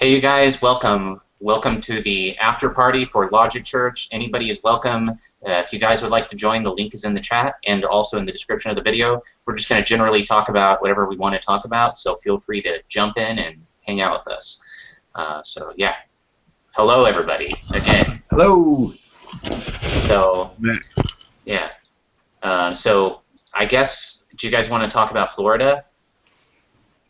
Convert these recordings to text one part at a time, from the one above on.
Hey, you guys, welcome. Welcome to the after party for Logic Church. Anybody is welcome. If you guys would like to join, the link is in the chat and also in the description of the video. We're just going to generally talk about whatever we want to talk about, so feel free to jump in and hang out with us. So, yeah. Hello, everybody, again. Hello. So, yeah. So, I guess, do you guys want to talk about Florida?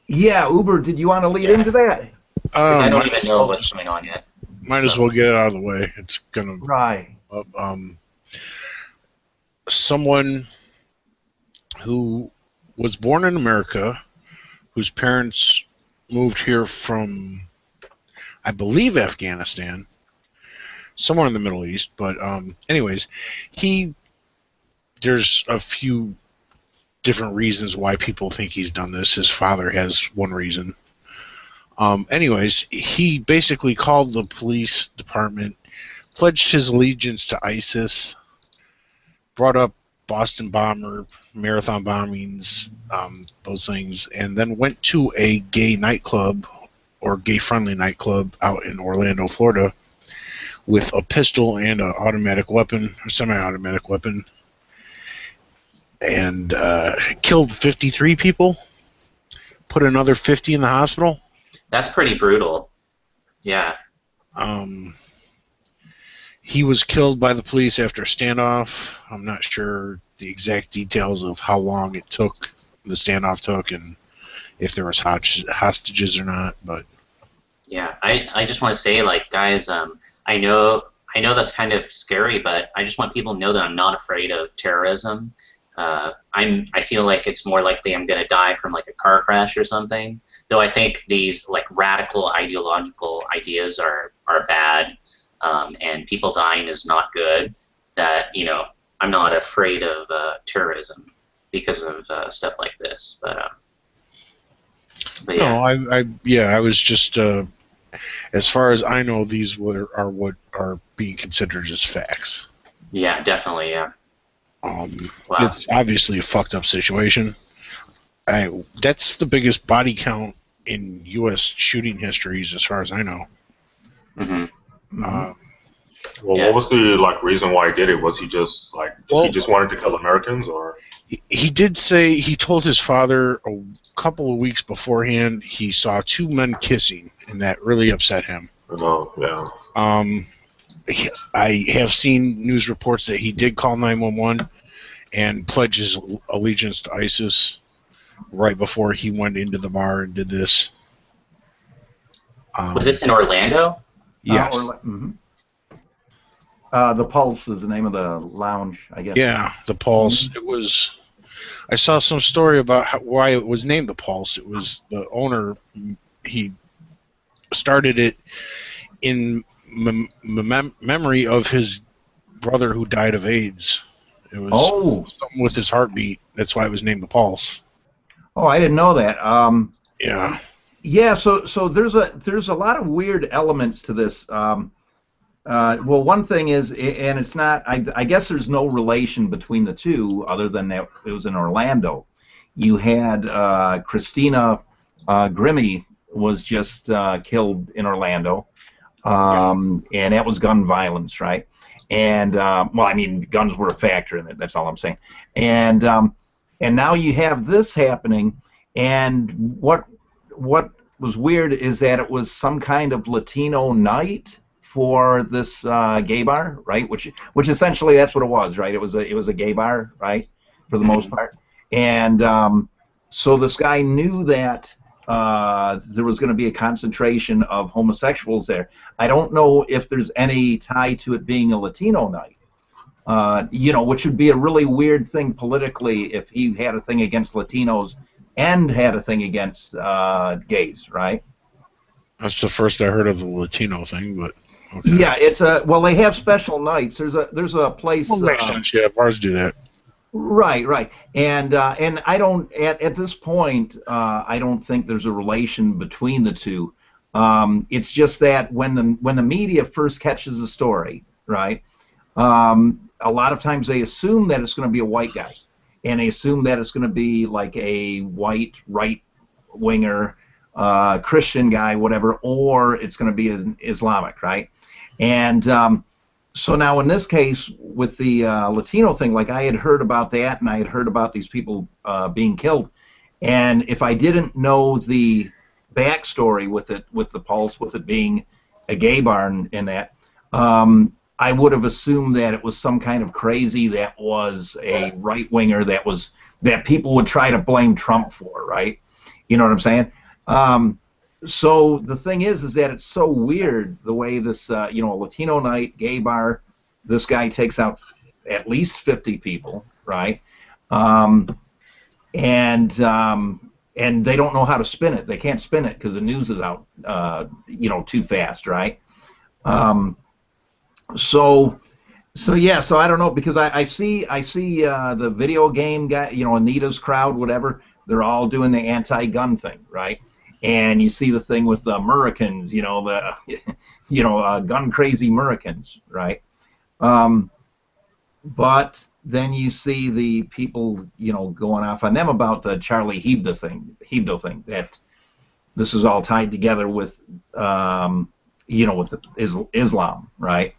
Yeah, Uber, did you want to lead into that? Because I don't even know what's going on yet. Might as well get it out of the way. It's gonna someone who was born in America, whose parents moved here from, I believe, Afghanistan, somewhere in the Middle East. But anyways, there's a few different reasons why people think he's done this. His father has one reason. Anyways, he basically called the police department, pledged his allegiance to ISIS, brought up Boston bomber, marathon bombings, those things, and then went to a gay nightclub or gay-friendly nightclub out in Orlando, Florida, with a pistol and an automatic weapon, a semi-automatic weapon, and killed 53 people, put another 50 in the hospital. That's pretty brutal. Yeah. He was killed by the police after a standoff. I'm not sure the exact details of how long the standoff took, and if there was hostages or not. But yeah, I just want to say, like, guys, I know that's kind of scary, but I just want people to know that I'm not afraid of terrorism. I feel like it's more likely I'm going to die from like a car crash or something. Though I think these like radical ideological ideas are bad, and people dying is not good. That I'm not afraid of terrorism because of stuff like this. But yeah. No, I was just as far as I know, these are what are being considered as facts. Yeah, definitely. Yeah. Wow. It's obviously a fucked up situation. That's the biggest body count in U.S. shooting histories, as far as I know. Mm-hmm. Well, what was the reason why he did it? Was he just he just wanted to kill Americans, or he did say he told his father a couple of weeks beforehand he saw two men kissing, and that really upset him. Oh, yeah. I have seen news reports that he did call 911 and pledge his allegiance to ISIS right before he went into the bar and did this. Was this in Orlando? Yes. The Pulse is the name of the lounge, I guess. Yeah, the Pulse. It was. I saw some story about why it was named the Pulse. It was the owner. He started it in memory of his brother who died of AIDS. It was something with his heartbeat. That's why it was named the Pulse. Oh, I didn't know that. Yeah. Yeah. So there's a lot of weird elements to this. Well, one thing is, and it's not. I guess there's no relation between the two other than that it was in Orlando. You had Christina Grimmie was just killed in Orlando. And that was gun violence, right? And well, I mean, guns were a factor in it. That's all I'm saying. And now you have this happening. And what was weird is that it was some kind of Latino night for this gay bar, right? Which essentially that's what it was, right? It was a gay bar, right? For the most part. And so this guy knew that there was going to be a concentration of homosexuals there. I don't know if there's any tie to it being a Latino night, which would be a really weird thing politically if he had a thing against Latinos and had a thing against gays, right? That's the first I heard of the Latino thing, but okay. Yeah, it's they have special nights. There's a place. Well, makes sense. Yeah, bars do that. Right, and I don't at this point I don't think there's a relation between the two. It's just that when the media first catches a story, right, a lot of times they assume that it's going to be a white guy, and they assume that it's going to be like a white right winger Christian guy, whatever, or it's going to be an Islamic, right? And so now in this case, with the Latino thing, like I had heard about that, and I had heard about these people being killed, and if I didn't know the backstory with it, with the Pulse, with it being a gay bar in that, I would have assumed that it was some kind of crazy that was a right winger that people would try to blame Trump for, right? You know what I'm saying? So the thing is that it's so weird the way this, you know, a Latino night, gay bar, this guy takes out at least 50 people, right? And they don't know how to spin it. They can't spin it because the news is out, you know, too fast, right? So yeah, so I don't know, because I see the video game guy, you know, Anita's crowd, whatever. They're all doing the anti-gun thing, right? And you see the thing with the Americans, you know, gun crazy Americans, right? But then you see the people, you know, going off on them about the Charlie Hebdo thing, that this is all tied together with, you know, with Islam, right?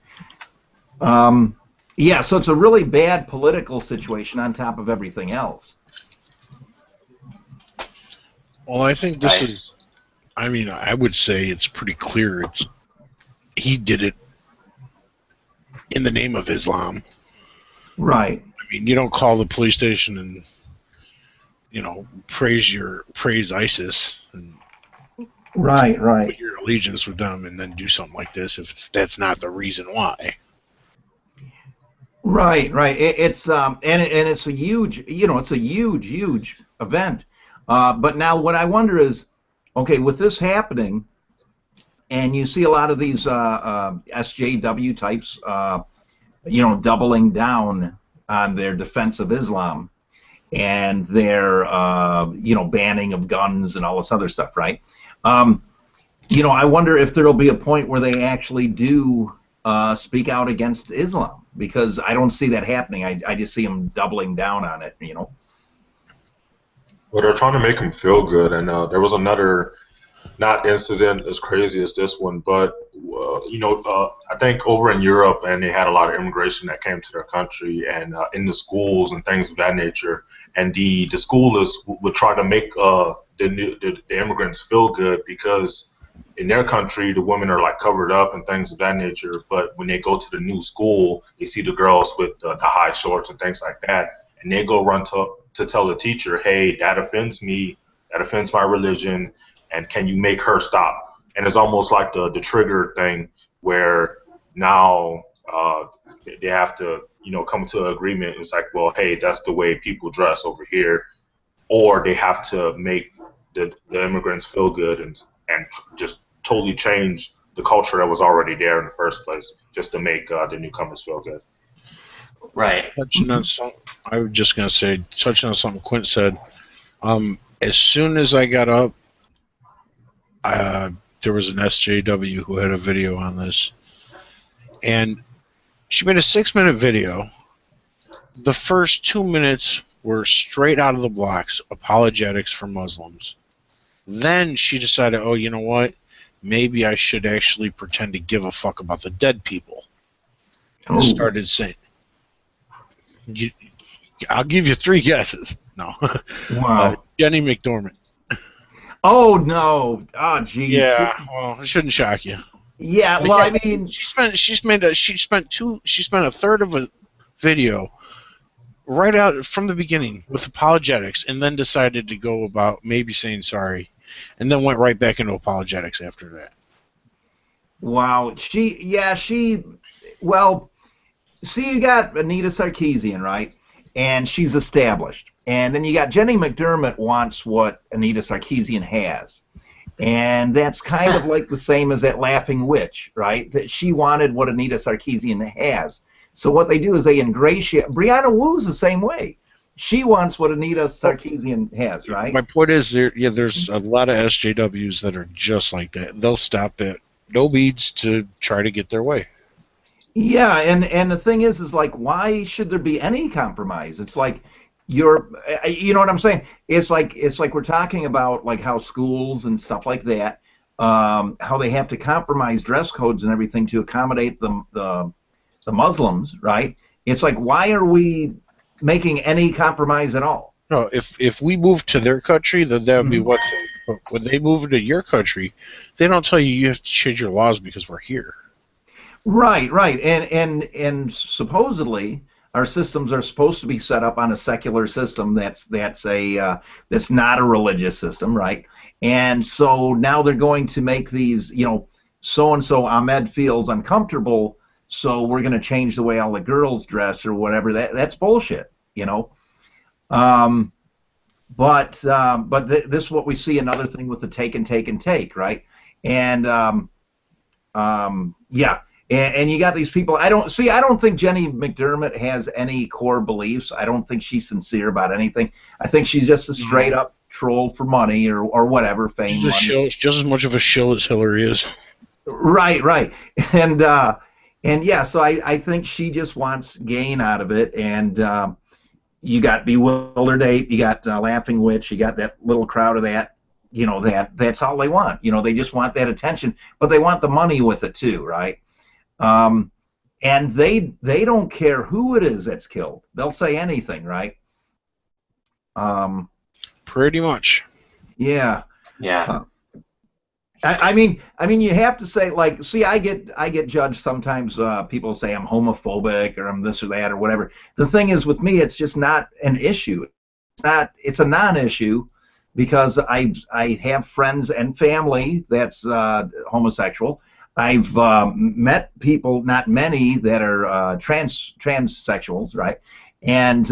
Yeah, so it's a really bad political situation on top of everything else. Well, I think this is, I mean, I would say it's pretty clear. He did it in the name of Islam. Right. I mean, you don't call the police station and, you know, praise ISIS and right put your allegiance with them and then do something like this if that's not the reason why. Right. It's and it's a huge, you know, it's a huge event. But now what I wonder is, okay, with this happening, and you see a lot of these SJW types, you know, doubling down on their defense of Islam and their, you know, banning of guns and all this other stuff, right? You know, I wonder if there'll be a point where they actually do speak out against Islam, because I don't see that happening. I just see them doubling down on it, you know. Well, they're trying to make him feel good, and there was another, not incident as crazy as this one, but you know, I think over in Europe, and they had a lot of immigration that came to their country, and in the schools and things of that nature, and the schoolers would try to make the immigrants feel good, because in their country the women are like covered up and things of that nature, but when they go to the new school, they see the girls with the high shorts and things like that, and they go run to tell the teacher, hey, that offends me, that offends my religion, and can you make her stop? And it's almost like the trigger thing, where now they have to, you know, come to an agreement. It's like, well, hey, that's the way people dress over here, or they have to make the immigrants feel good and just totally change the culture that was already there in the first place, just to make the newcomers feel good. Right. Touching on I was just going to say, touching on something Quint said, as soon as I got up, there was an SJW who had a video on this, and she made a 6-minute video. The first 2 minutes were straight out of the blocks, apologetics for Muslims. Then she decided, oh, you know what? Maybe I should actually pretend to give a fuck about the dead people. And started saying, I'll give you 3 guesses. No. Wow. Jenny McDormand. Oh no! Oh geez. Yeah. Well, it shouldn't shock you. Yeah. But well, yeah, I mean, she spent a third of a video right out from the beginning with apologetics, and then decided to go about maybe saying sorry, and then went right back into apologetics after that. wow. Well, see, you got Anita Sarkeesian, right? And she's established. And then you got Jenny McDermott wants what Anita Sarkeesian has. And that's kind of like the same as that laughing witch, right? That she wanted what Anita Sarkeesian has. So what they do is they ingratiate. Brianna Wu's the same way. She wants what Anita Sarkeesian has, right? My point is, there's a lot of SJWs that are just like that. They'll stop at no beads to try to get their way. Yeah, and the thing is like, why should there be any compromise? It's like, you know what I'm saying? It's like we're talking about like how schools and stuff like that, how they have to compromise dress codes and everything to accommodate the Muslims, right? It's like, why are we making any compromise at all? No, if we move to their country, then that would be Mhm. one thing. But when they move into your country, they don't tell you you have to change your laws because we're here. Right, right, and supposedly our systems are supposed to be set up on a secular system that's not a religious system, right? And so now they're going to make these, so and so Ahmed feels uncomfortable, so we're going to change the way all the girls dress or whatever. That's bullshit. Um, but this is what we see, another thing with the take and take and take, right? And yeah, and you got these people. I don't think Jenny McDermott has any core beliefs. I don't think she's sincere about anything. I think she's just a straight up troll for money or whatever, fame, She's a money. shill, just as much of a shill as Hillary is. Right, right, and yeah, so I think she just wants gain out of it, and you got Bewildered Ape, you got Laughing Witch, you got that little crowd of that. That's all they want. They just want that attention, but they want the money with it too, right? Um, and they don't care who it is that's killed. They'll say anything, right? Um, Pretty much. yeah. Yeah. I mean, you have to say, like, see, I get judged sometimes. People say I'm homophobic or I'm this or that or whatever. The thing is, with me, it's just not an issue. It's a non-issue because I have friends and family that's homosexual. I've met people, not many, that are transsexuals, right? And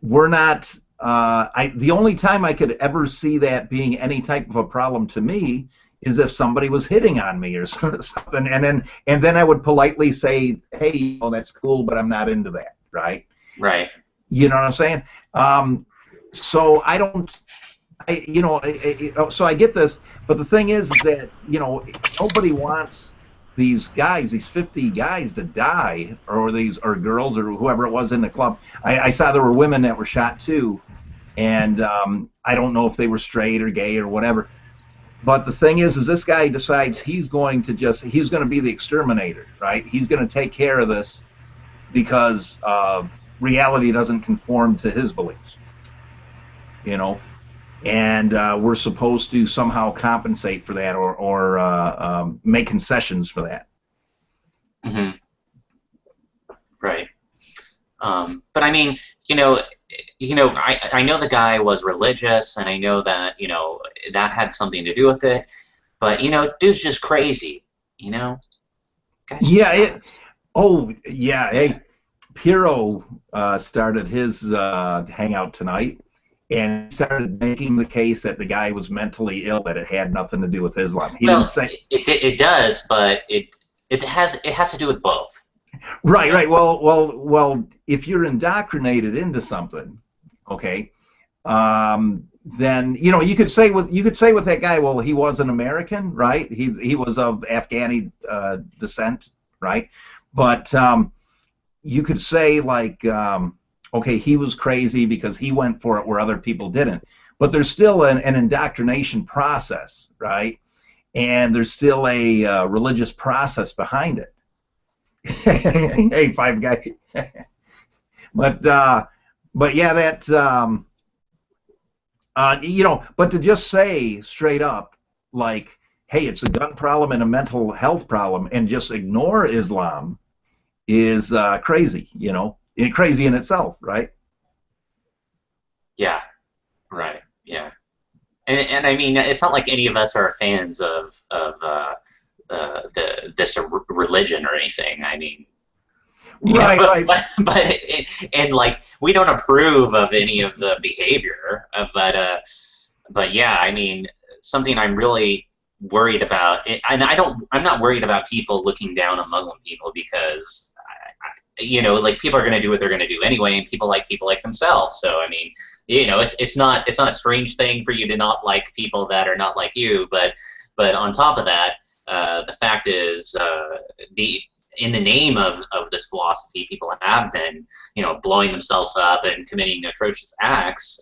we're not. The only time I could ever see that being any type of a problem to me is if somebody was hitting on me or something, and then I would politely say, "Hey, that's cool, but I'm not into that," right? Right. You know what I'm saying? So I don't. So I get this, but the thing is that nobody wants these guys, these 50 guys, to die, or girls or whoever it was in the club. I saw there were women that were shot too, and I don't know if they were straight or gay or whatever. But the thing is this guy decides he's going to be the exterminator, right? He's going to take care of this because reality doesn't conform to his beliefs, and we're supposed to somehow compensate for that or make concessions for that. Hmm. Right. But I mean, I know the guy was religious, and I know that that had something to do with it. But dude's just crazy. Guy's just Yeah. nuts. Oh yeah. Hey, Piro started his hangout tonight, and started making the case that the guy was mentally ill, that it had nothing to do with Islam. He Well, didn't say. it does, but it has to do with both. Right, right. Well. If you're indoctrinated into something, okay, then you could say with that guy. Well, he was an American, right? He was of Afghani descent, right? But you could say like, okay, he was crazy because he went for it where other people didn't. But there's still an indoctrination process, right? And there's still a religious process behind it. Hey, Five Guy. but yeah, that but to just say straight up, like, hey, it's a gun problem and a mental health problem, and just ignore Islam is crazy. Crazy in itself, right? Yeah. Right. Yeah. And I mean, it's not like any of us are fans of this religion or anything. I mean, Right, right. and like we don't approve of any of the behavior, but yeah, I mean, something I'm really worried about, and I'm not worried about people looking down on Muslim people because like people are going to do what they're going to do anyway, and people like themselves. So I mean, it's not a strange thing for you to not like people that are not like you, but on top of that, the fact is in the name of this philosophy, people have been, blowing themselves up and committing atrocious acts.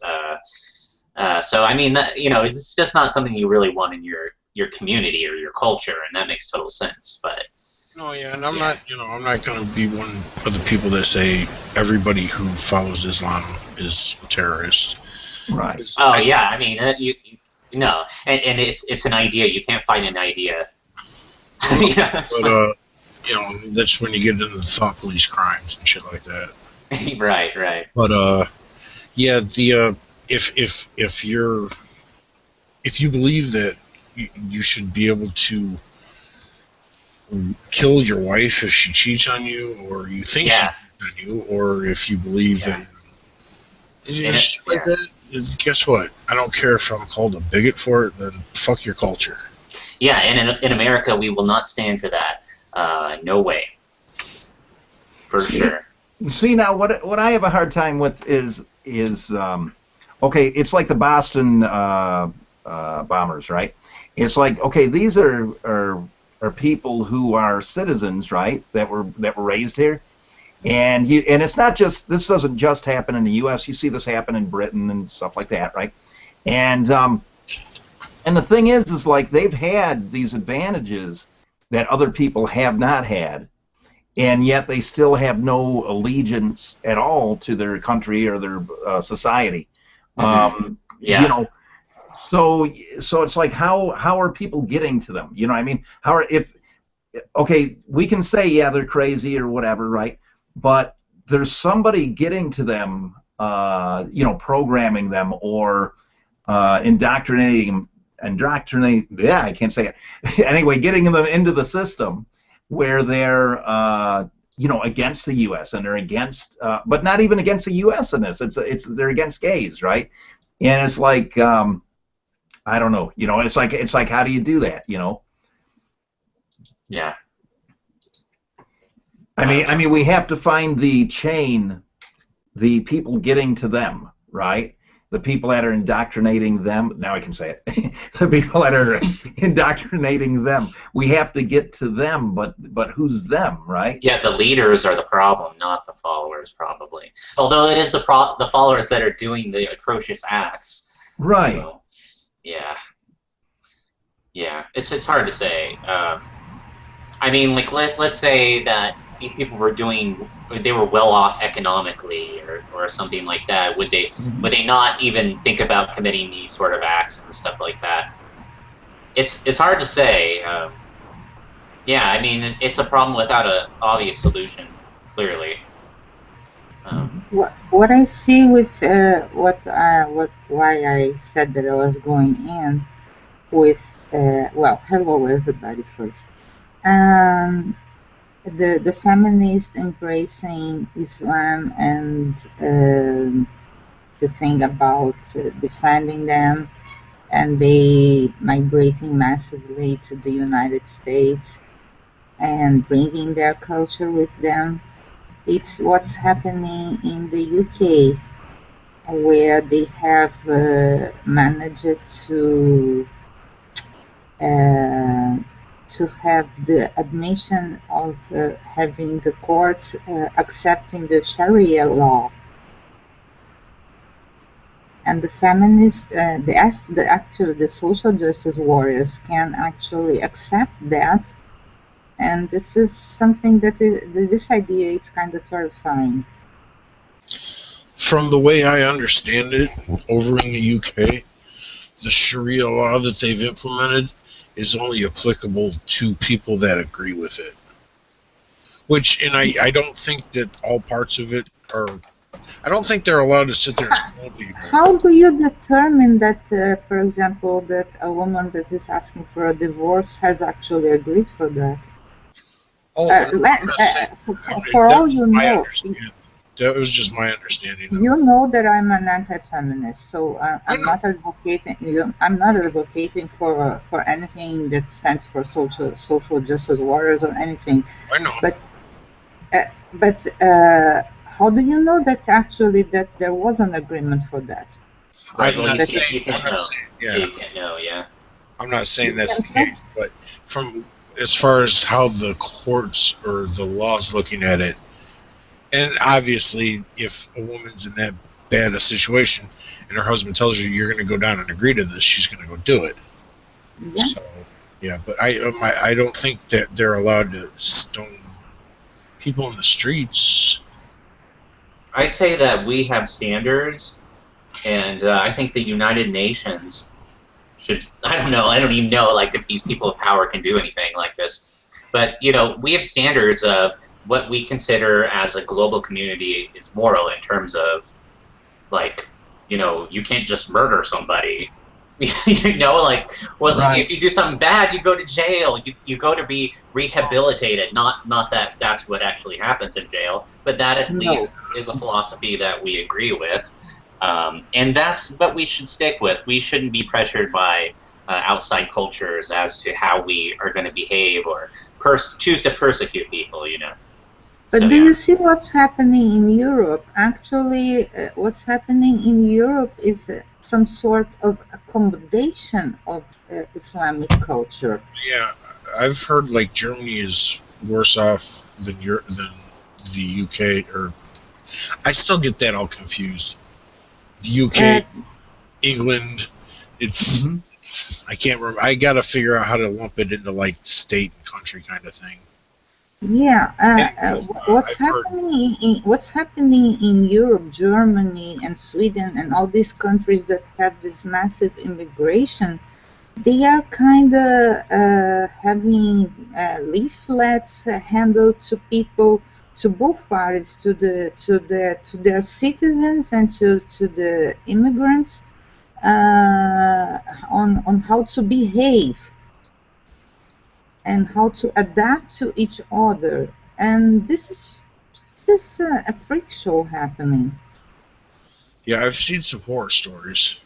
So I mean, it's just not something you really want in your community or your culture, and that makes total sense. But no, yeah, and I'm not, I'm not going to be one of the people that say everybody who follows Islam is a terrorist. Right. Oh yeah, I mean, no, and it's an idea. You can't fight an idea. Yeah, but that's when you get into the thought police crimes and shit like that. right. But yeah, the if you believe that you should be able to kill your wife if she cheats on you, or you think she cheats on you, or if you believe that shit like that, guess what? I don't care if I'm called a bigot for it. Then fuck your culture. Yeah, and in America, we will not stand for that. No way. For sure. See, now what I have a hard time with is okay, it's like the Boston bombers, right? It's like, okay, these are people who are citizens, right? That were raised here, and it's not just, this doesn't just happen in the U.S. You see this happen in Britain and stuff like that, right? And the thing is like they've had these advantages that other people have not had, and yet they still have no allegiance at all to their country or their society. Yeah. So it's like, how are people getting to them? You know what I mean? Okay, we can say, yeah, they're crazy or whatever, right? But there's somebody getting to them, programming them or indoctrinating. Yeah, I can't say it. Anyway, getting them into the system where they're, against the U.S. and they're against, but not even against the U.S. in this. They're against gays, right? And it's like, I don't know. It's like, how do you do that? Yeah. I mean, we have to find the chain, the people getting to them, right? The people that are indoctrinating them. Now I can say it. The people that are indoctrinating them. We have to get to them, but who's them, right? Yeah, the leaders are the problem, not the followers, probably. Although it is the followers that are doing the atrocious acts. Right. So, yeah. It's hard to say. I mean, like let's say that these people they were well off economically or something like that. Would they not even think about committing these sort of acts and stuff like that? It's hard to say. Yeah, I mean, it's a problem without an obvious solution, clearly. What I see with why I said that I was going in with hello everybody first. The feminists embracing Islam and the thing about defending them, and they migrating massively to the United States and bringing their culture with them. It's what's happening in the UK, where they have managed to have the admission of having the courts accepting the Sharia law, and the feminists, the social justice warriors can actually accept that, and this is something that this idea is kind of terrifying. From the way I understand it, over in the UK, the Sharia law that they've implemented is only applicable to people that agree with it. And I don't think that all parts of it are. I don't think they're allowed to sit there and tell people. How do you determine that, for example, that a woman that is asking for a divorce has actually agreed for that? For all you know, that was just my understanding. You know that I'm an anti-feminist, so I'm not advocating. I'm not advocating for anything that stands for social justice warriors or anything. I know. But how do you know that actually that there was an agreement for that? I'm not saying. You can't know. Yeah. I'm not saying that's the case, but from as far as how the courts or the law's looking at it, and obviously, if a woman's in that bad a situation and her husband tells her you're going to go down and agree to this, she's going to go do it. Yeah. So, yeah, but I don't think that they're allowed to stone people in the streets. I'd say that we have standards, and I think the United Nations should. I don't know. I don't even know like if these people of power can do anything like this. But we have standards of what we consider as a global community is moral in terms of like you can't just murder somebody. Like, well, Right. if you do something bad, you go to jail. You go to be rehabilitated. Not that that's what actually happens in jail, but that at No. least is a philosophy that we agree with, and that's what we should stick with. We shouldn't be pressured by outside cultures as to how we are going to behave or choose to persecute people. But So, do yeah. you see what's happening in Europe? Actually, what's happening in Europe is some sort of accommodation of Islamic culture. Yeah, I've heard like Germany is worse off than the UK, or I still get that all confused. The UK, England, it's, Mhm. it's I can't remember. I got to figure out how to lump it into like state and country kind of thing. Yeah, Anyways, I've heard. what's happening in Europe, Germany and Sweden and all these countries that have this massive immigration, they are kind of having leaflets handled to people, to both parties, to their citizens and to the immigrants, on how to behave and how to adapt to each other. And this is just a freak show happening. Yeah, I've seen some horror stories.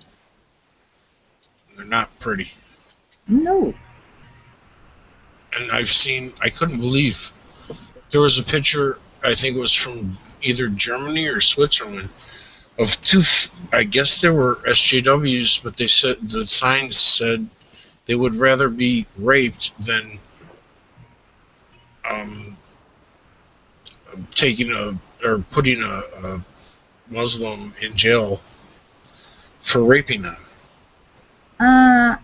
They're not pretty, No. and I couldn't believe there was a picture. I think it was from either Germany or Switzerland of two. I guess they were SJWs, but they said the signs said they would rather be raped than um, taking or putting a Muslim in jail for raping them.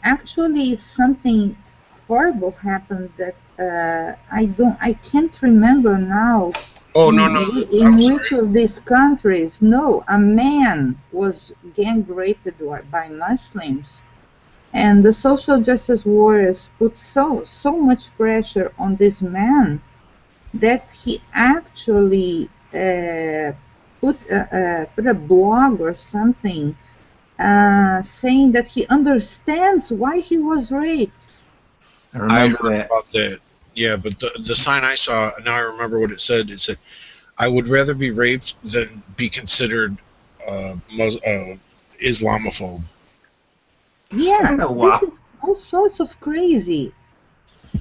Actually, something horrible happened that I can't remember now. Oh In, no, in I'm sorry. which of these countries? No, a man was gang raped by Muslims, and the social justice warriors put so much pressure on this man that he actually put a blog or something saying that he understands why he was raped. I I remember heard that. about that. Yeah, but the sign I saw, now I remember what it said. It said, "I would rather be raped than be considered Islamophobe." Yeah, Oh, this wow. is all sorts of crazy.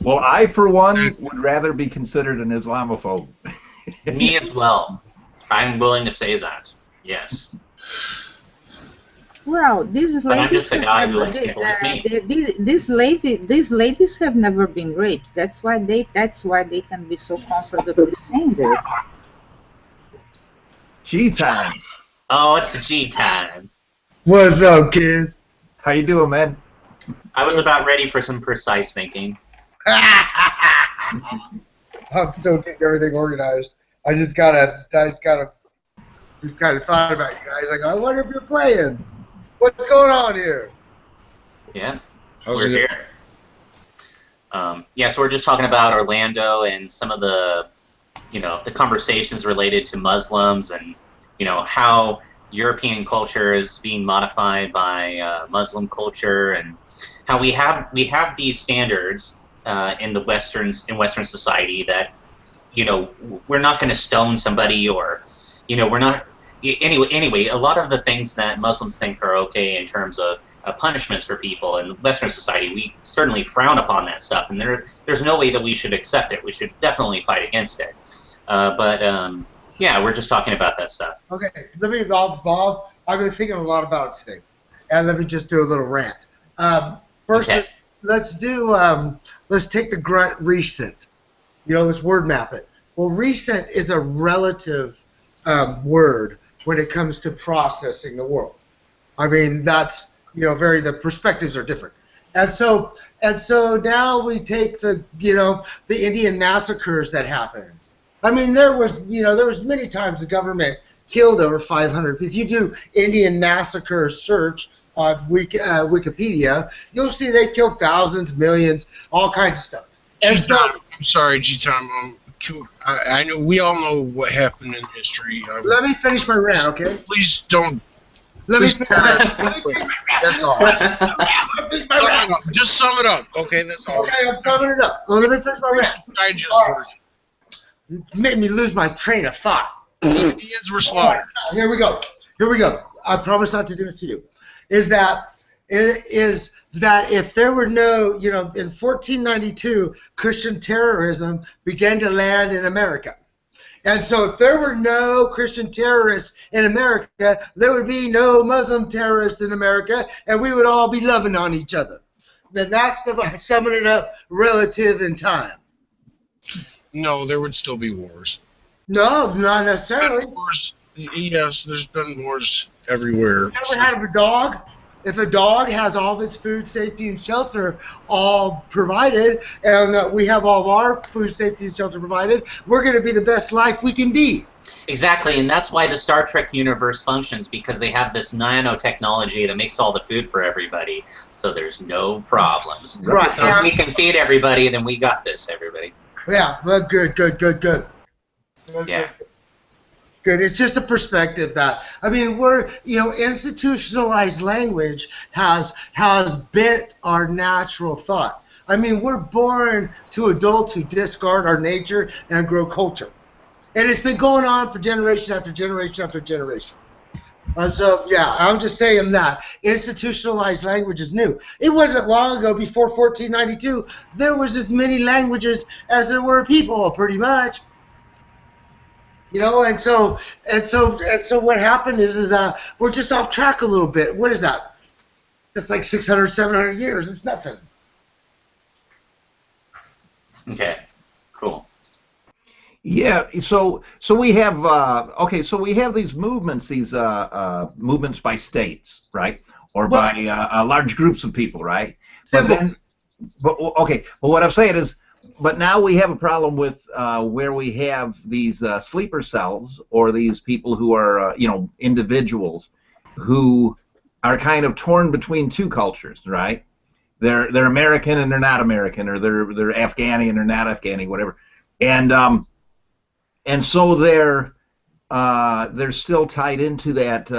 Well, I, for one, would rather be considered an Islamophobe. Me as well. I'm willing to say that. Yes. Well, these But I'm ladies just a have guy who never, likes people like me. these ladies have never been raped. That's why they can be so comfortably saying this. G time. Oh, it's G time. What's up, kids? How you doing, man? I was about ready for some precise thinking. I'm still getting everything organized. I just kind of thought about you guys. Like, I wonder if you're playing. What's going on here? Yeah, How's we're it here. Yeah, so we're just talking about Orlando and some of the, the conversations related to Muslims and, how European culture is being modified by Muslim culture and how we have these standards in Western society that, we're not going to stone somebody or, we're not. Anyway, a lot of the things that Muslims think are okay in terms of punishments for people in Western society, we certainly frown upon that stuff, and there's no way that we should accept it. We should definitely fight against it. Yeah, we're just talking about that stuff. Okay, Bob, I've been thinking a lot about it today, and let me just do a little rant. First, Okay. let's do let's take the grunt recent. Let's word map it. Well, recent is a relative word when it comes to processing the world. I mean, that's the perspectives are different. And so now we take the Indian massacres that happened. I mean, there was many times the government killed over 500. If you do Indian massacre search on Wikipedia, you'll see they killed thousands, millions, all kinds of stuff. And I'm sorry, G-Tom. I know we all know what happened in history. Let me finish my rant, okay? Please don't. Let me Please finish. That's all. Just sum it up, okay? That's all. Okay, I'm summing it up. Well, let me finish my rant. Digest version. Made me lose my train of thought. Indians were slaughtered. Here we go. I promise not to do it to you. Is that if there were no, in 1492, Christian terrorism began to land in America. And so if there were no Christian terrorists in America, there would be no Muslim terrorists in America, and we would all be loving on each other. Then that's summing it up relative in time. No, there would still be wars. No, not necessarily. Wars, yes, there's been wars everywhere. You ever had a dog? If a dog has all of its food, safety, and shelter all provided, and we have all of our food, safety, and shelter provided, we're going to be the best life we can be. Exactly, and that's why the Star Trek universe functions, because they have this nanotechnology that makes all the food for everybody, so there's no problems. Right. So if we can feed everybody, then we got this, everybody. Yeah, well, good. Yeah. Good. It's just a perspective that, I mean, we're, institutionalized language has bent our natural thought. I mean, we're born to adults who discard our nature and grow culture. And it's been going on for generation after generation after generation. And so, yeah, I'm just saying that institutionalized language is new. It wasn't long ago, before 1492, there was as many languages as there were people, pretty much. And so what happened is that we're just off track a little bit. What is that? That's like 600, 700 years. It's nothing. Okay, cool. Yeah, so we have so we have these movements, movements by states, right, or by large groups of people, right? But what I'm saying is, but now we have a problem with where we have these sleeper cells, or these people who are individuals who are kind of torn between two cultures, right? They're American and they're not American, or they're Afghani and they're not Afghani, whatever, and so they're still tied into that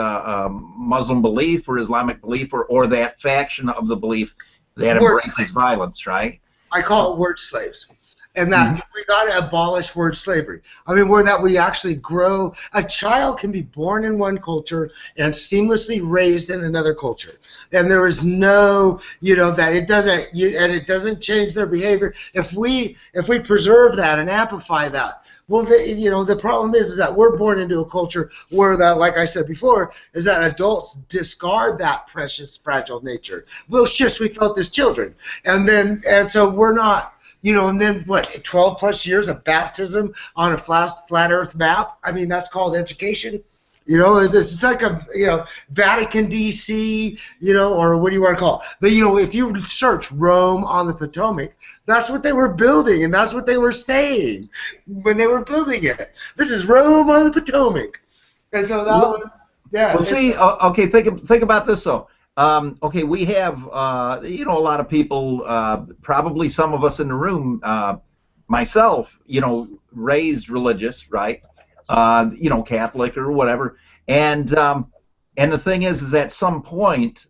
Muslim belief or Islamic belief, or that faction of the belief that embraces violence, right? I call it word slaves. And that we got to abolish word slavery. I mean, where that we actually grow. A child can be born in one culture and seamlessly raised in another culture, and there is no, that it doesn't change their behavior if we preserve that and amplify that. Well, the problem is that we're born into a culture where that, like I said before, is that adults discard that precious, fragile nature. Well, shush, we felt as children, and so we're not. And then what, 12 plus years of baptism on a flat earth map? I mean, that's called education. It's like a, Vatican DC, or what do you want to call it? But, if you search Rome on the Potomac, that's what they were building, and that's what they were saying when they were building it. This is Rome on the Potomac. And so that was, yeah. Well, see, okay, think about this, though. Okay, we have, a lot of people, probably some of us in the room, myself, raised religious, right? Catholic or whatever. And the thing is at some point,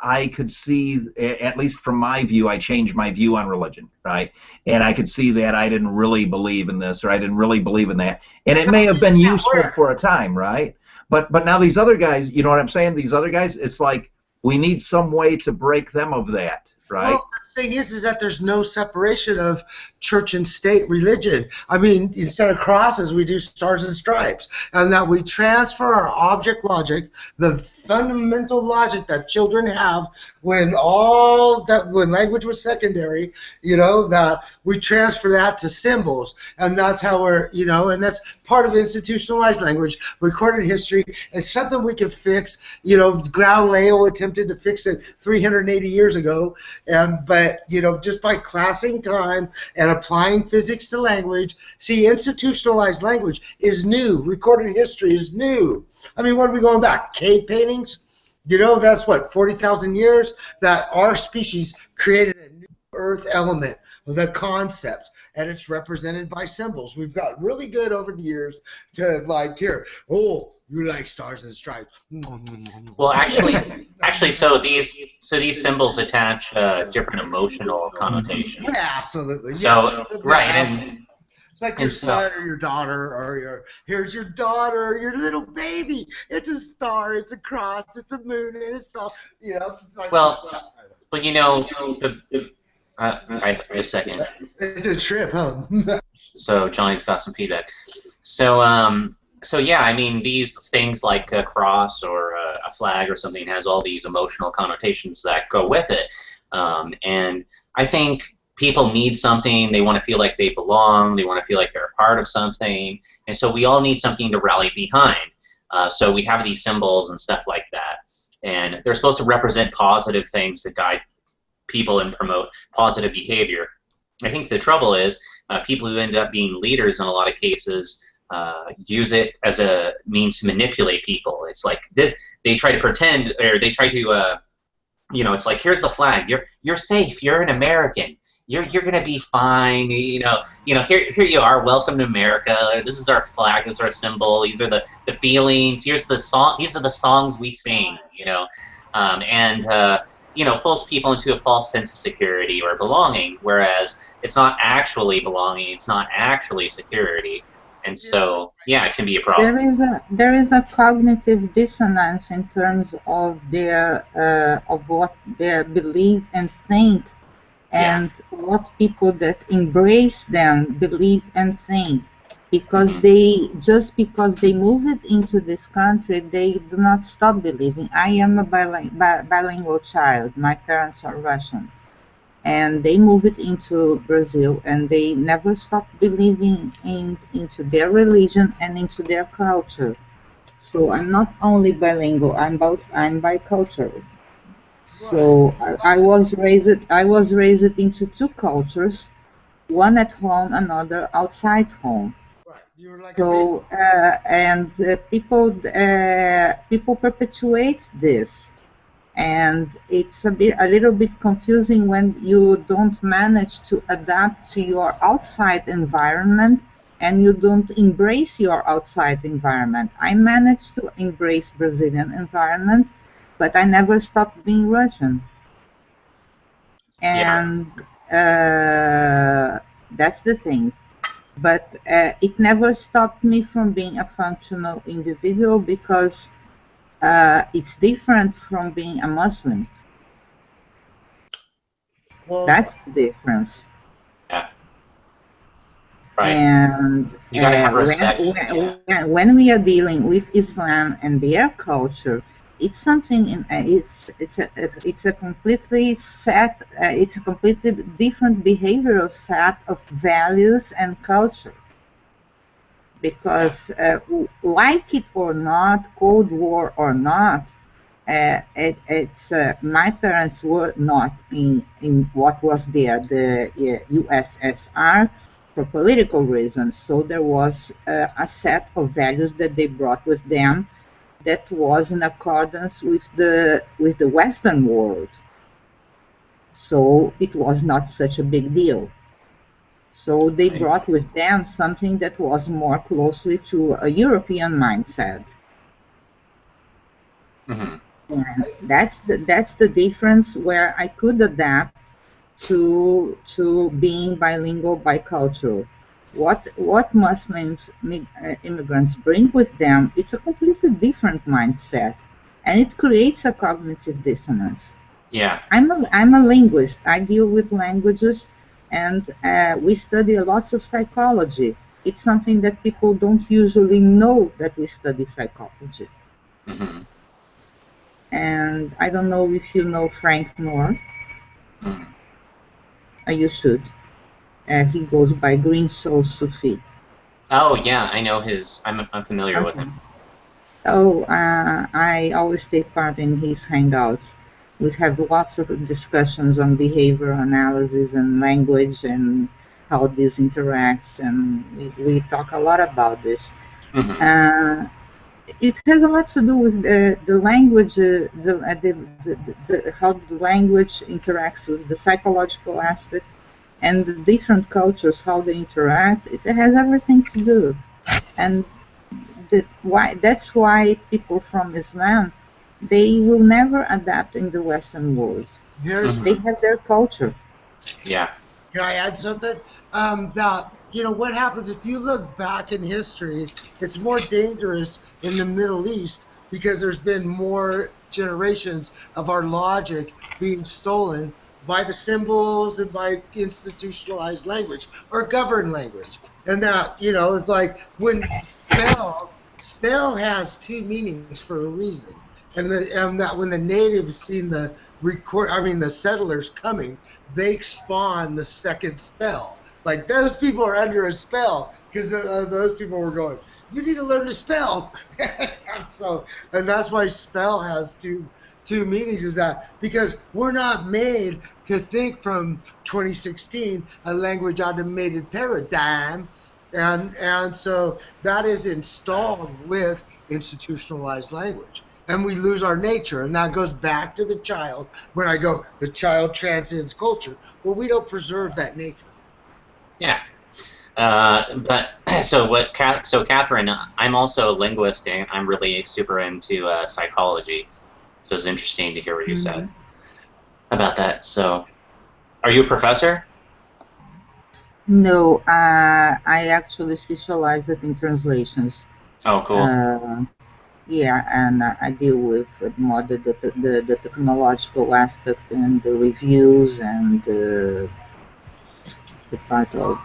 I could see, at least from my view, I changed my view on religion, right? And I could see that I didn't really believe in this, or I didn't really believe in that. And it may have been useful for a time, right? But now these other guys, you know what I'm saying? These other guys, it's like we need some way to break them of that. right? Well, the thing is that there's no separation of church and state religion. I mean, instead of crosses, we do stars and stripes, and that we transfer our object logic, the fundamental logic that children have when when language was secondary, that we transfer that to symbols, and that's how and that's part of institutionalized language, recorded history. It's something we can fix. Galileo attempted to fix it 380 years ago. But just by classing time and applying physics to language, see, institutionalized language is new. Recorded history is new. I mean, what are we going back? Cave paintings? That's what, 40,000 years that our species created a new earth element, the concept. And it's represented by symbols. We've got really good over the years to you like stars and stripes. Well, actually, so these symbols attach different emotional connotations. Yeah, absolutely. So Yeah. right, and It's like your son or your daughter, or here's your daughter, your little baby. It's a star, it's a cross, it's a moon, and a star. It's like, but a second. It's a trip, huh? So Johnny's got some feedback. So yeah, I mean, these things like a cross or a flag or something has all these emotional connotations that go with it, and I think people need something. They want to feel like they belong. They want to feel like they're a part of something, and so we all need something to rally behind. So we have these symbols and stuff like that, and they're supposed to represent positive things to guide people and promote positive behavior. I think the trouble is people who end up being leaders in a lot of cases use it as a means to manipulate people. It's like they try to pretend, or they try to, it's like, here's the flag. You're safe. You're an American. You're gonna be fine. Here you are. Welcome to America. This is our flag. This is our symbol. These are the feelings. Here's the song. These are the songs we sing. Fools people into a false sense of security or belonging, whereas it's not actually belonging, it's not actually security, and so yeah, it can be a problem. There is a cognitive dissonance in terms of their of what they believe and think, and what people that embrace them believe and think. Because because they move it into this country, they do not stop believing. I am a bilingual child. My parents are Russian, and they move it into Brazil, and they never stop believing into their religion and into their culture. So I'm not only bilingual. I'm bicultural. So I was raised into two cultures, one at home, another outside home. So people perpetuate this, and it's a little bit confusing when you don't manage to adapt to your outside environment and you don't embrace your outside environment. I managed to embrace Brazilian environment, but I never stopped being Russian, and that's the thing. But it never stopped me from being a functional individual, because it's different from being a Muslim. Well, that's the difference. Yeah. Right. And you gotta have respect. when we are dealing with Islam and their culture, it's something. It's a completely different behavioral set of values and culture. Because like it or not, Cold War or not, my parents were not in what was there, the USSR, for political reasons. So there was a set of values that they brought with them that was in accordance with the Western world. So it was not such a big deal. So they brought with them something that was more closely to a European mindset. Mm-hmm. And that's the difference, where I could adapt to being bilingual, bicultural. What Muslims, immigrants bring with them, it's a completely different mindset, and it creates a cognitive dissonance. Yeah. I'm a linguist. I deal with languages, and we study lots of psychology. It's something that people don't usually know that we study psychology. Hmm. And I don't know if you know Frank Moore. Mm. You should. He goes by Green Soul Sufi. Oh yeah, I know his. I'm familiar with Okay. him. Oh, I always take part in his hangouts. We have lots of discussions on behavior analysis and language and how this interacts, and we talk a lot about this. Hmm. Uh, it has a lot to do with the language, how the language interacts with the psychological aspect and the different cultures, how they interact. It has everything to do. And that's why people from Islam, they will never adapt in the Western world. Here's They Hmm. have their culture. Yeah. Can I add something? That what happens if you look back in history? It's more dangerous in the Middle East because there's been more generations of our logic being stolen by the symbols and by institutionalized language or governed language. And that it's like when spell has two meanings for a reason. And that when the natives seen the settlers coming, they spawn the second spell. Like those people are under a spell because those people were going, you need to learn to spell. And that's why spell has two meanings, is that because we're not made to think from 2016 a language automated paradigm. And so that is installed with institutionalized language, and we lose our nature. And that goes back to the child. When I go, the child transcends culture. Well, we don't preserve that nature. Yeah. But so Catherine, I'm also a linguist and I'm really super into psychology. So it's interesting to hear what you said Mhm. about that. So, are you a professor? No, I actually specialize in translations. Oh, cool. Uh, yeah, and I deal with more the technological aspect and the reviews and the part of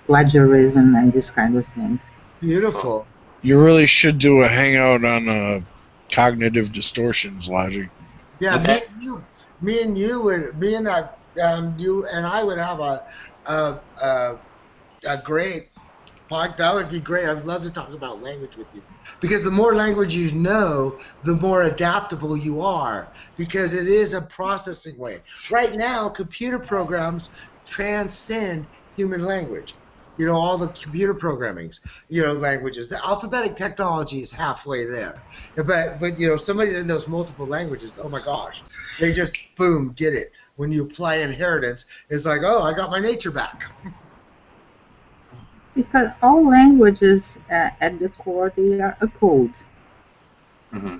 plagiarism and this kind of thing. Cool. Beautiful. You really should do a hangout on cognitive distortions logic. Yeah, Okay. me and that, you and I would have a, a, a great Park, that would be great. I'd love to talk about language with you because the more language you know, the more adaptable you are because it is a processing way. Right now, computer programs transcend human language. All the computer programmings, languages. The alphabetic technology is halfway there. But somebody that knows multiple languages, oh my gosh, they just boom, get it. When you apply inheritance, it's like, oh, I got my nature back. Because all languages, at the core, they are a code. Hmm.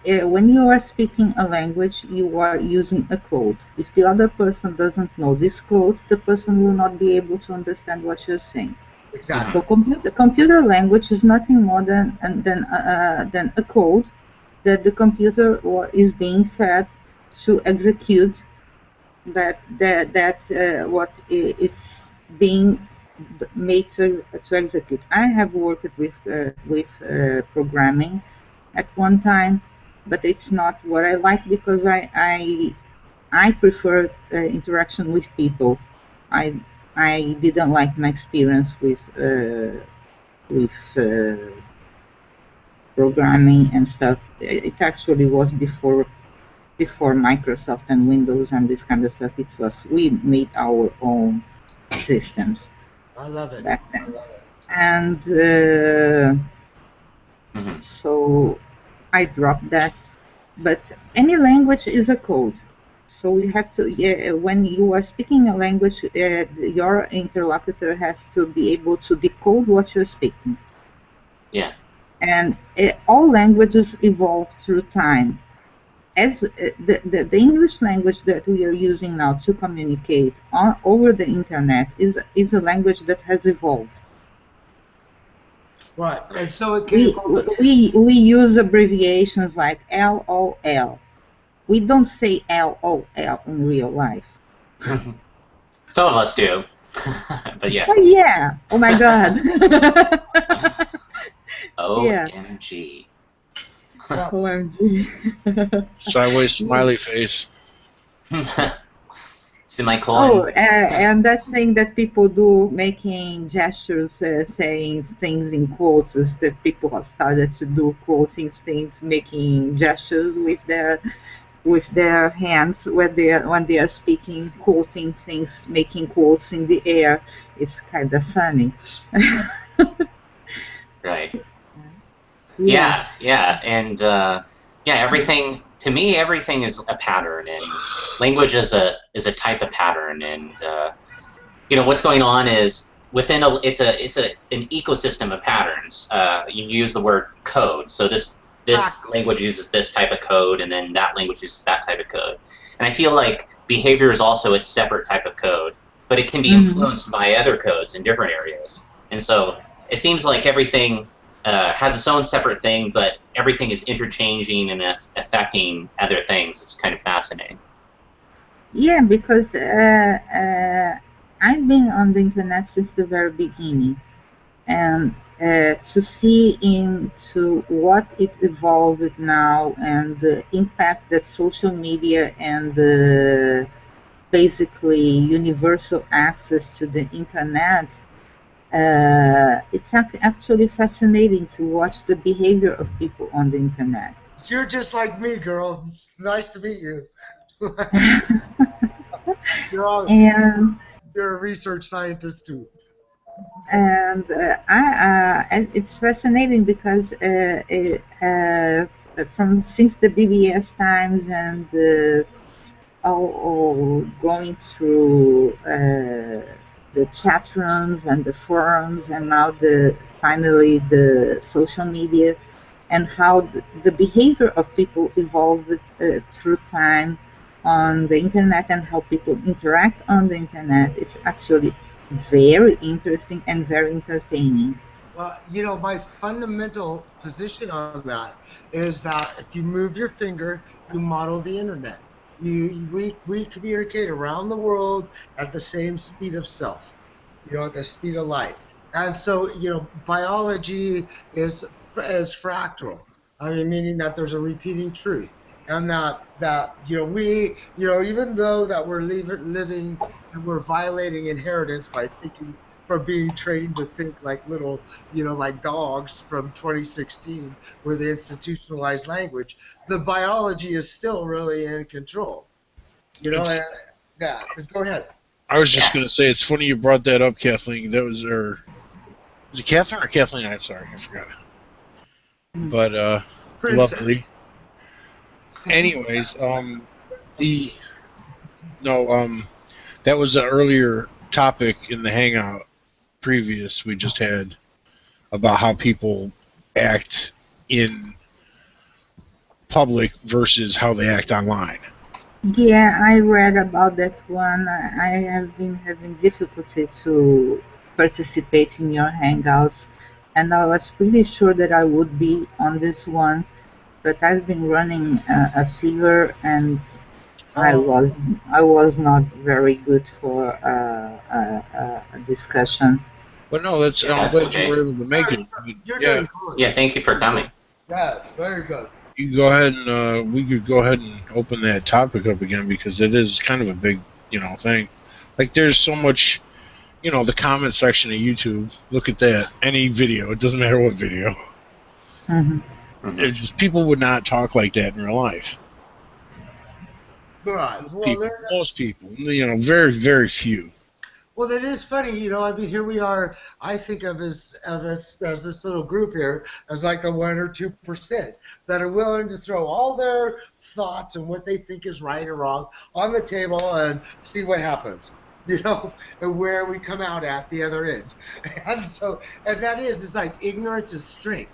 When you are speaking a language, you are using a code. If the other person doesn't know this code, the person will not be able to understand what you're saying. Hmm. So computer language is nothing more than a code that the computer is being fed to execute what it's being made to execute. I have worked with programming at one time, but it's not what I like because I prefer interaction with people. I I didn't like my experience with programming and stuff. It actually was before Microsoft and Windows and this kind of stuff. It was we made our own systems I love it. back I then, love it. and Hmm. so I dropped that. But any language is a code. So you have to, yeah, when you are speaking a language, your interlocutor has to be able to decode what you're speaking. Yeah. And all languages evolve through time. As the English language that we are using now to communicate over the internet is a language that has evolved. Right. And so it can We evolve. we use abbreviations like LOL. We don't say LOL in real life. Some of us do, but yeah. Oh yeah. Oh my God. Yeah. OMG. OMG. Sideways smiley face. Oh, Semicolon. and that thing that people do, making gestures, saying things in quotes, is that people have started to do quoting things, making gestures with their hands when they are speaking, quoting things, making quotes in the air. It's kind of funny. Right. Yeah. Yeah, and yeah, everything to me, everything is a pattern, and language is a type of pattern, and what's going on is within it's an ecosystem of patterns. You use the word code, so this language uses this type of code, and then that language uses that type of code, and I feel like behavior is also its separate type of code, but it can be influenced by other codes in different areas, and so it seems like everything has its own separate thing, but everything is interchanging and affecting other things. It's kind of fascinating. Yeah, because I've been on the internet since the very beginning, and to see into what it evolved now and the impact that social media and the basically universal access to the internet, it's actually fascinating to watch the behavior of people on the internet. You're just like me, girl. Nice to meet you. And You're a research scientist too. and it's fascinating because from since the BBS times and all going through the chat rooms and the forums, and now finally the social media, and how the behavior of people evolved through time on the internet, and how people interact on the internet. It's actually very interesting and very entertaining. Well, my fundamental position on that is that if you move your finger, you model the internet. We communicate around the world at the same speed of self, at the speed of light. And so, biology is fractal. I mean, meaning that there's a repeating truth, and that we, even though that we're living and we're violating inheritance by thinking, for being trained to think like little, like dogs from 2016, where they institutionalized language, the biology is still really in control. And, yeah. Go ahead. I was just going to say, it's funny you brought that up, Kathleen. That was her. Is it Catherine or Kathleen? I'm sorry, I forgot. But Princess. lovely. Anyways, that was an earlier topic in the Hangout previous we just had about how people act in public versus how they act online. Yeah, I read about that one. I have been having difficulty to participate in your hangouts, and I was pretty sure that I would be on this one, but I've been running a fever, and I was not very good for a discussion. But no, I'm glad you were able to make it. You're doing good. Yeah, thank you for coming. Yeah, very good. You go ahead and we could go ahead and open that topic up again, because it is kind of a big, thing. Like, there's so much, the comment section of YouTube. Look at that. Any video, it doesn't matter what video. Just people would not talk like that in real life. Right. Well, most people, very, very few. Well, that is funny, I mean, here we are. I think of as this little group here as like the 1 or 2% that are willing to throw all their thoughts and what they think is right or wrong on the table and see what happens, and where we come out at the other end. And that is, it's like ignorance is strength,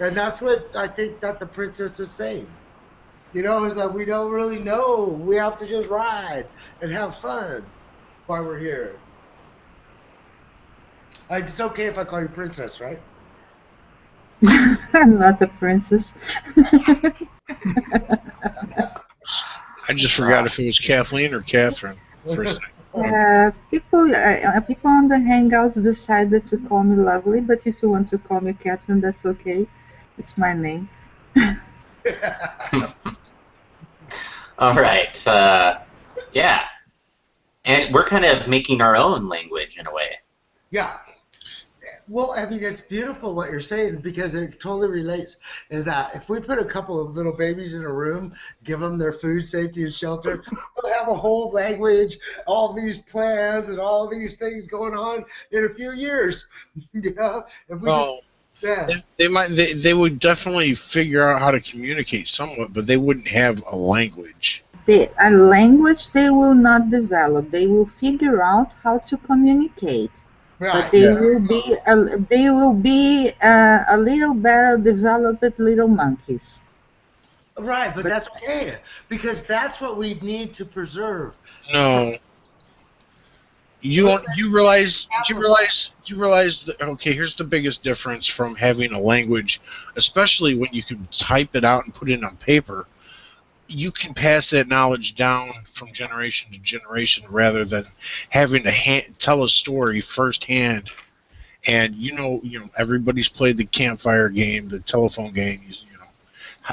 and that's what I think that the princess is saying. Is that we don't really know. We have to just ride and have fun while we're here. It's okay if I call you princess, right? I'm not a princess. I just forgot if it was Kathleen or Catherine for a second. People on the Hangouts decided to call me Lovely, but if you want to call me Catherine, that's okay. It's my name. All right. Yeah. And we're kind of making our own language in a way. Yeah. Well, I mean, it's beautiful what you're saying because it totally relates. Is that if we put a couple of little babies in a room, give them their food, safety, and shelter, we'll have a whole language, all these plans, and all these things going on in a few years. You know, if we Well, they would definitely figure out how to communicate somewhat, but they wouldn't have a language. A language they will not develop. They will figure out how to communicate. Right. But they will be a little better developed little monkeys. Right, but that's okay because that's what we need to preserve. No. You realize that, okay, here's the biggest difference from having a language, especially when you can type it out and put it on paper. You can pass that knowledge down from generation to generation rather than having to tell a story firsthand. And you know, everybody's played the campfire game, the telephone game. You know,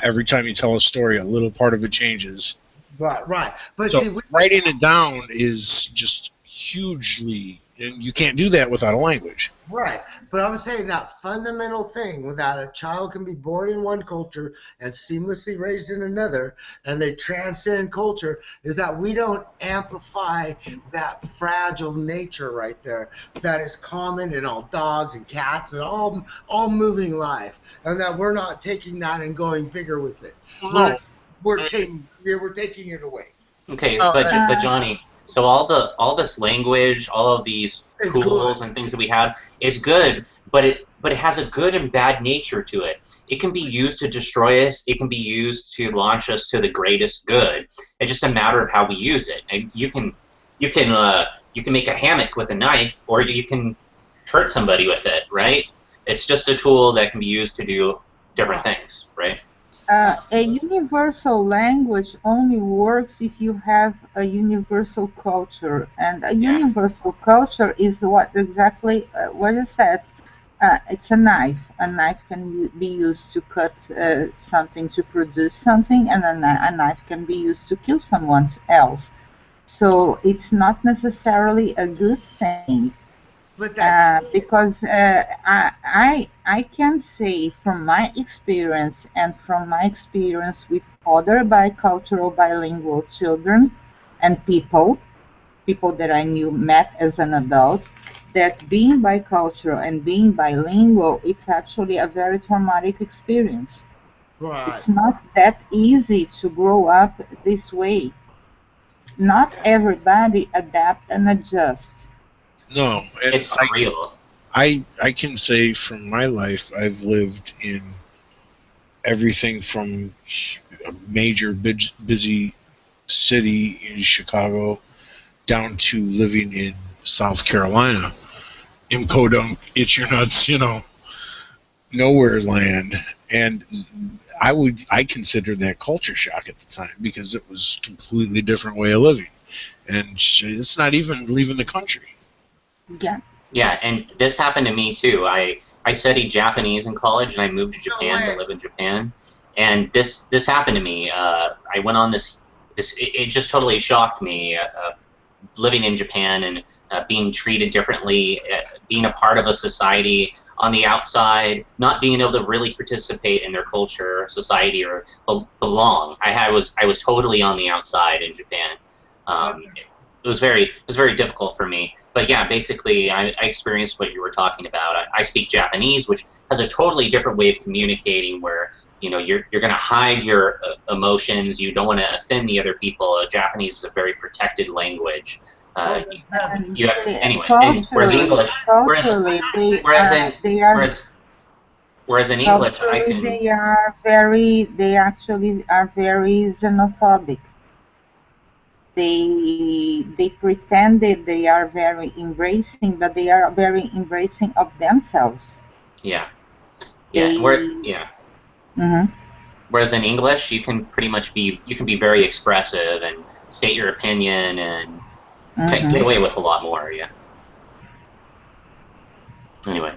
every time you tell a story, a little part of it changes. Right. But so see, writing it down is just hugely, and you can't do that without a language. Right, but I'm saying that fundamental thing that a child can be born in one culture and seamlessly raised in another, and they transcend culture, is that we don't amplify that fragile nature right there that is common in all dogs and cats and all moving life, and that we're not taking that and going bigger with it. No. We're taking it away. Okay, but Johnny, so all this language, all of these tools and things that we have is good, but it has a good and bad nature to it. It can be used to destroy us. It can be used to launch us to the greatest good. It's just a matter of how we use it. And you can make a hammock with a knife, or you can hurt somebody with it, right? It's just a tool that can be used to do different things, right? A universal language only works if you have a universal culture, and a universal culture is what exactly what you said. It's a knife. A knife can be used to cut something, to produce something, and a knife can be used to kill someone else. So it's not necessarily a good thing. Because I can say from my experience and from my experience with other bicultural, bilingual children and people that I met as an adult, that being bicultural and being bilingual, it's actually a very traumatic experience. Right. It's not that easy to grow up this way. Not everybody adapt and adjust. No, and it's real. I can say from my life, I've lived in everything from a major busy city in Chicago down to living in South Carolina, in Podunk, Itch Your Nuts, nowhere land. And I considered that culture shock at the time because it was a completely different way of living. And it's not even leaving the country. Yeah. Yeah, and this happened to me too. I studied Japanese in college, and I moved to Japan to live in Japan. And this happened to me. I went on this. It just totally shocked me. Living in Japan and being treated differently, being a part of a society on the outside, not being able to really participate in their culture, society, or belong. I was totally on the outside in Japan. It was very difficult for me. But yeah, basically, I experienced what you were talking about. I speak Japanese, which has a totally different way of communicating, where you're going to hide your emotions. You don't want to offend the other people. Japanese is a very protected language. Anyway, whereas English, whereas in English, I can. They actually are very xenophobic. They pretend that they are very embracing, but they are very embracing of themselves. Yeah. Mm-hmm. Whereas in English, you can pretty much be very expressive and state your opinion and get Mm-hmm. away with a lot more. Yeah. Anyway.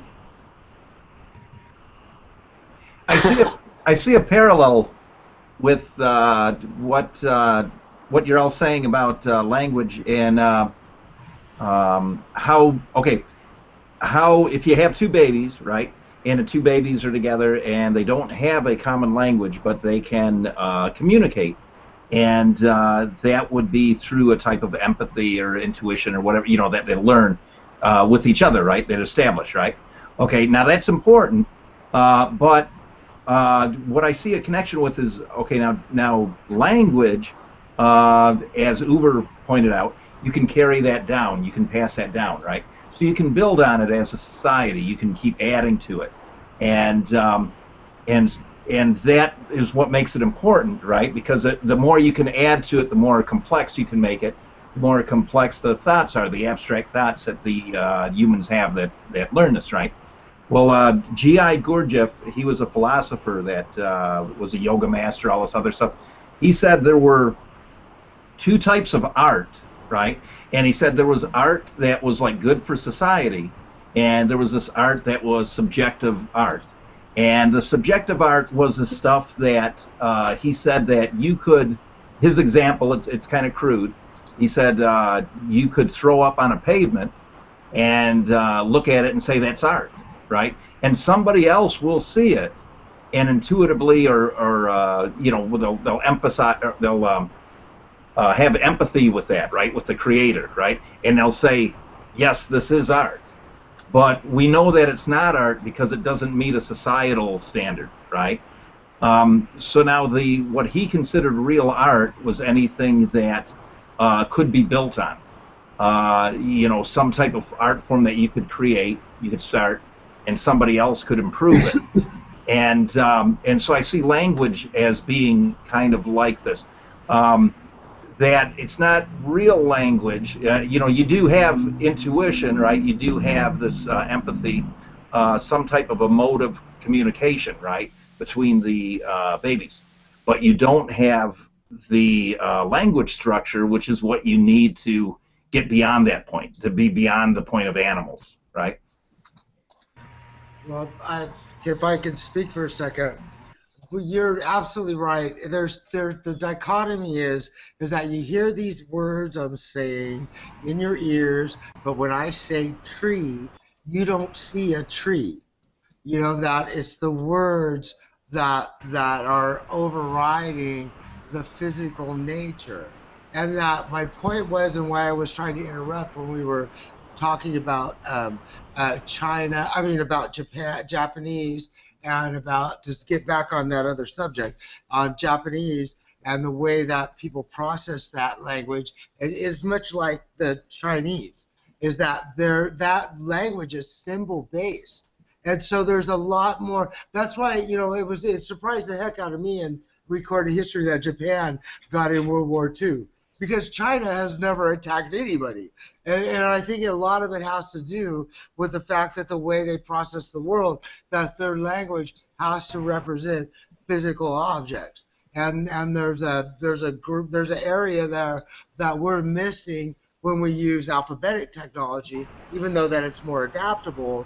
I see a parallel with what you're all saying about language and how if you have two babies, right, and the two babies are together and they don't have a common language, but they can communicate, and that would be through a type of empathy or intuition or whatever, that they learn with each other, right? That establish, right? Okay, now that's important, but what I see a connection with is okay. Now language, as Uber pointed out, you can carry that down. You can pass that down, right? So you can build on it as a society. You can keep adding to it, and and and that is what makes it important, right? Because the more you can add to it, the more complex you can make it. The more complex the thoughts are, the abstract thoughts that the humans have that learn this, right? Well, G.I. Gurdjieff, he was a philosopher that was a yoga master, all this other stuff. He said there were two types of art, right? And he said there was art that was like good for society, and there was this art that was subjective art. And the subjective art was the stuff that he said that you could, his example, it's kind of crude. He said you could throw up on a pavement and look at it and say that's art, right? And somebody else will see it and intuitively, or they'll emphasize, or they'll have empathy with that, right, with the creator, right, and they'll say, yes, this is art. But we know that it's not art because it doesn't meet a societal standard, right? So now what he considered real art was anything that could be built on. Some type of art form that you could create, you could start, and somebody else could improve it. And so I see language as being kind of like this. That it's not real language. You do have intuition, right? You do have this empathy, some type of emotive communication, right, between the babies. But you don't have the language structure, which is what you need to get beyond that point, to be beyond the point of animals, right? Well, if I can speak for a second, well, you're absolutely right. There's the dichotomy is that you hear these words I'm saying in your ears, but when I say tree, you don't see a tree. You know that it's the words that are overriding the physical nature. And that my point was, and why I was trying to interrupt when we were talking about China, I mean about Japanese, and about just get back on that other subject on Japanese and the way that people process that language is much like the Chinese. Is that that language is symbol based, and so there's a lot more. That's why it surprised the heck out of me in recorded history that Japan got in World War II, because China has never attacked anybody. And I think a lot of it has to do with the fact that the way they process the world, that their language has to represent physical objects. And there's an area there that we're missing when we use alphabetic technology, even though that it's more adaptable.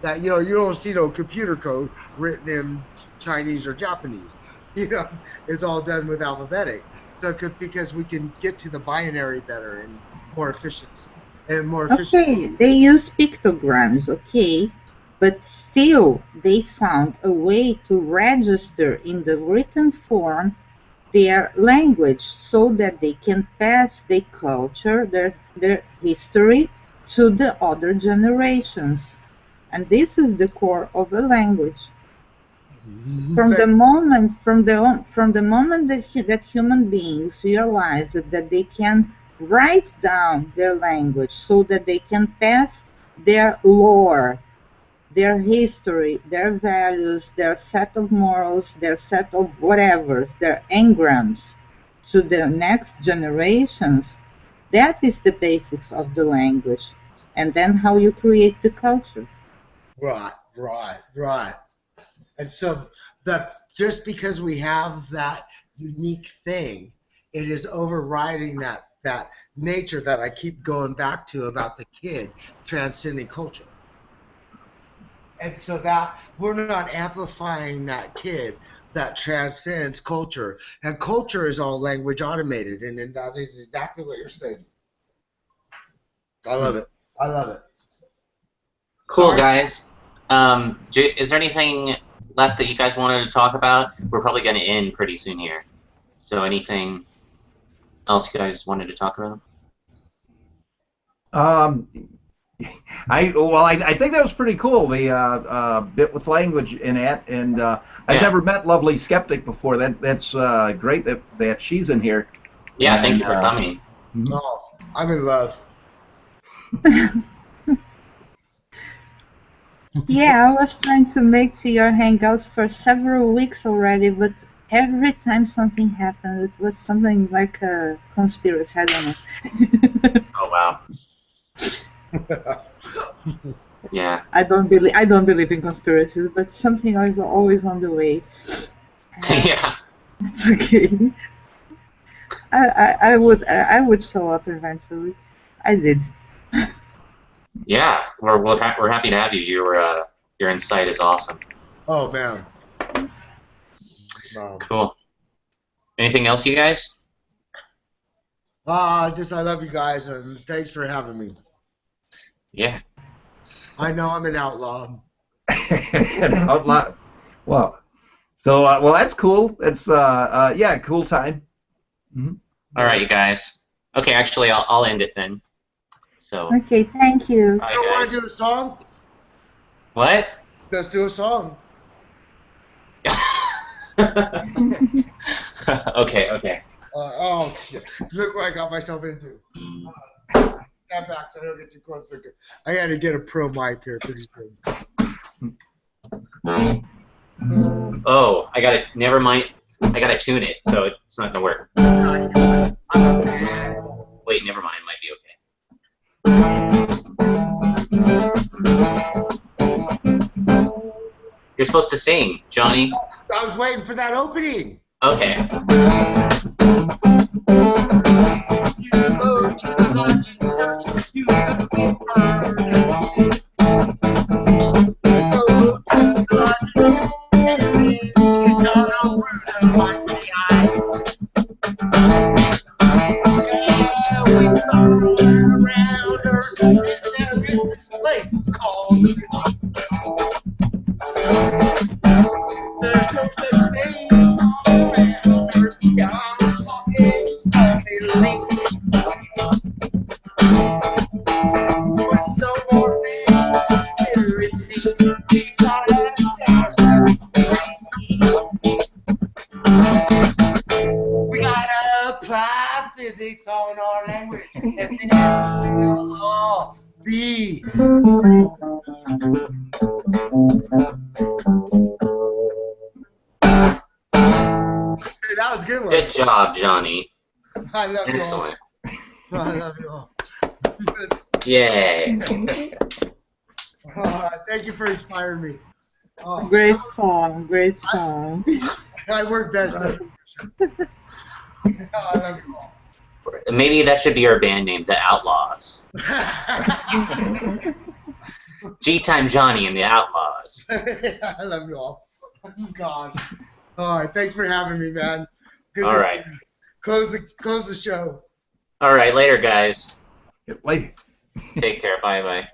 That you don't see no computer code written in Chinese or Japanese. It's all done with alphabetic. So because we can get to the binary better and more efficient. Okay, they use pictograms, okay, but still they found a way to register in the written form their language so that they can pass their culture, their history to the other generations. And this is the core of a language. From the moment that human beings realize that they can write down their language so that they can pass their lore, their history, their values, their set of morals, their set of whatevers, their engrams to the next generations, that is the basics of the language. And then how you create the culture. Right. And so that just because we have that unique thing, it is overriding that nature that I keep going back to about the kid transcending culture. And so that we're not amplifying that kid that transcends culture. And culture is all language automated. And that is exactly what you're saying. I love it. I love it. Cool, Sorry. guys. Is there anything left that you guys wanted to talk about? We're probably going to end pretty soon here. So anything else you guys wanted to talk about? I think that was pretty cool. The bit with language in it, and I've never met Lovely Skeptic before. That's great that she's in here. Yeah, And, thank you for coming. Oh, I'm in love. Yeah, I was trying to make to your hangouts for several weeks already, but every time something happened, it was something like a conspiracy. I don't know. Oh wow. Yeah. I don't believe in conspiracies, but something is always on the way. Yeah. It's okay. I would show up eventually. I did. Yeah. We're happy to have you. Your insight is awesome. Oh, man. No. Cool. Anything else, you guys? I love you guys, and thanks for having me. Yeah. I know I'm an outlaw. An outlaw. Well, so well, that's cool. It's yeah, cool time. Mm-hmm. All right, you guys. Okay, actually, I'll end it then. So. Okay, thank you. Bye, You don't want guys. to do a song? What? Let's do a song. Okay. Oh, shit. Look what I got myself into. Stand back so I don't get too close. I got to get a pro mic here pretty soon. Oh, never mind. I gotta tune it, so it's not gonna work. Wait, never mind. It might be okay. You're supposed to sing, Johnny. I was waiting for that opening. Okay. You go to the lodging church, you have to be heard. Go to the lodging and then you down on Bruno like the eye. Yeah, we go around Earth and there is this place called the lodge. There's no such thing around Earth, I'm walking only. No more conspiracy, we gotta apply physics on our language, and then we'll all be. Hey, that was a good one. Good job, Johnny. I love you all. Excellent. I love you all. Yay. Thank you for inspiring me. Oh, Great song, great song. I work best. I love you all. Maybe that should be our band name, The Outlaws. G-Time Johnny and the Outlaws. I love you all. God. All right, thanks for having me, man. Good All to right. see you. Close the show. All right, later, guys. Later. Take care. Bye-bye.